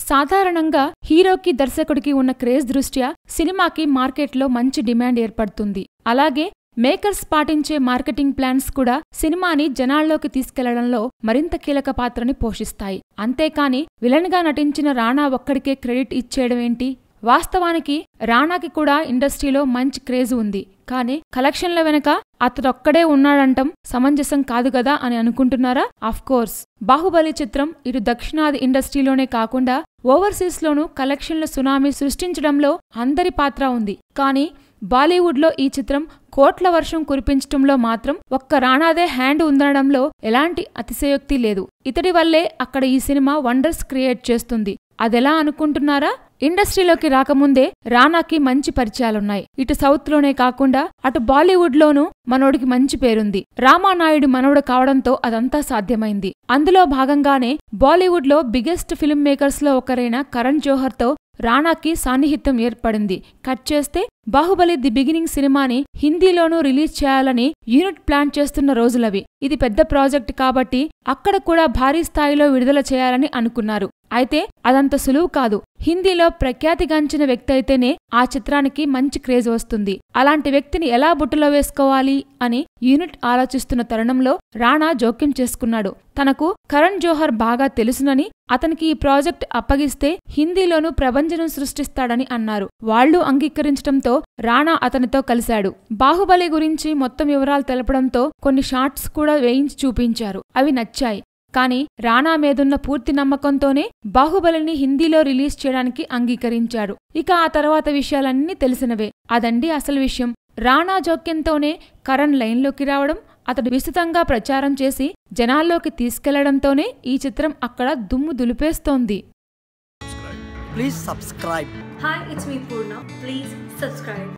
సాధారణంగా హీరోకి దర్శకుడికి ఉన్న క్రేజ్ దృష్ట్యా సినిమాకి మార్కెట్లో మంచి డిమాండ్ ఏర్పడుతుంది. అలాగే మేకర్స్ పాటించే మార్కెటింగ్ ప్లాన్స్ కూడా సినిమాని జనాల్లోకి తీసుకెళ్లడంలో మరింత కీలక పాత్రని పోషిస్తాయి. అంతేకాని విలన్గా నటించిన రానా ఒక్కడికే క్రెడిట్ ఇచ్చేయడమేంటి? వాస్తవానికి రానాకి కూడా ఇండస్ట్రీలో మంచి క్రేజ్ ఉంది. కానీ కలెక్షన్ల వెనక అతడొక్కడే ఉన్నాడంటం సమంజసం కాదు గదా అని అనుకుంటున్నారా? ఆఫ్కోర్స్ బాహుబలి చిత్రం ఇటు దక్షిణాది ఇండస్ట్రీలోనే కాకుండా ఓవర్సీస్లోనూ కలెక్షన్ల సునామీ సృష్టించడంలో అందరి పాత్ర ఉంది. కానీ బాలీవుడ్లో ఈ చిత్రం కోట్ల వర్షం కురిపించటంలో మాత్రం ఒక్క రానాదే హ్యాండ్ ఉందనడంలో ఎలాంటి అతిశయోక్తి లేదు. ఇతడి వల్లే అక్కడ ఈ సినిమా వండర్స్ క్రియేట్ చేస్తుంది. అదెలా అనుకుంటున్నారా? ఇండస్ట్రీలోకి రాకముందే రానాకి మంచి పరిచయాలున్నాయి. ఇటు సౌత్ లోనే కాకుండా అటు బాలీవుడ్ లోనూ మనోడికి మంచి పేరుంది. రామానాయుడు మనవడు కావడంతో అదంతా సాధ్యమైంది. అందులో భాగంగానే బాలీవుడ్ లో బిగ్గెస్ట్ ఫిల్మ్ మేకర్స్ లో ఒకరైన కరణ్ జోహర్ తో రానాకి సాన్నిహిత్యం ఏర్పడింది. కట్ చేస్తే బాహుబలి ది బిగినింగ్ సినిమాని హిందీలోనూ రిలీజ్ చేయాలని యూనిట్ ప్లాన్ చేస్తున్న రోజులవి. ఇది పెద్ద ప్రాజెక్ట్ కాబట్టి అక్కడ కూడా భారీ స్థాయిలో విడుదల చేయాలని అనుకున్నారు. అయితే అదంత సులువు కాదు. హిందీలో ప్రఖ్యాతిగాంచిన వ్యక్తి అయితేనే ఆ చిత్రానికి మంచి క్రేజ్ వస్తుంది. అలాంటి వ్యక్తిని ఎలా బుట్టలో వేసుకోవాలి అని యూనిట్ ఆలోచిస్తున్న తరుణంలో రానా జోక్యం చేసుకున్నాడు. తనకు కరణ్ జోహర్ బాగా తెలుసునని, అతనికి ఈ ప్రాజెక్ట్ అప్పగిస్తే హిందీలోనూ ప్రభంజనం సృష్టిస్తాడని అన్నారు. వాళ్లు అంగీకరించడంతో రానా అతనితో కలిశాడు. బాహుబలి గురించి మొత్తం వివరాలు తెలపడంతో కొన్ని షార్ట్స్ కూడా వేయించి చూపించారు. అవి నచ్చాయి. కానీ రానా మీదున్న పూర్తి నమ్మకంతోనే బాహుబలిని హిందీలో రిలీజ్ చేయడానికి అంగీకరించాడు. ఇక ఆ తర్వాత విషయాలన్నీ తెలిసినవే. అదండి అసలు విషయం. రానా జోక్యంతోనే కరణ్ లైన్లోకి రావడం, అతడు విస్తృతంగా ప్రచారం చేసి జనాల్లోకి తీసుకెళ్లడంతోనే ఈ చిత్రం అక్కడ దుమ్ము దులిపేస్తోంది. Please subscribe. Hi, it's me Purna. Please subscribe.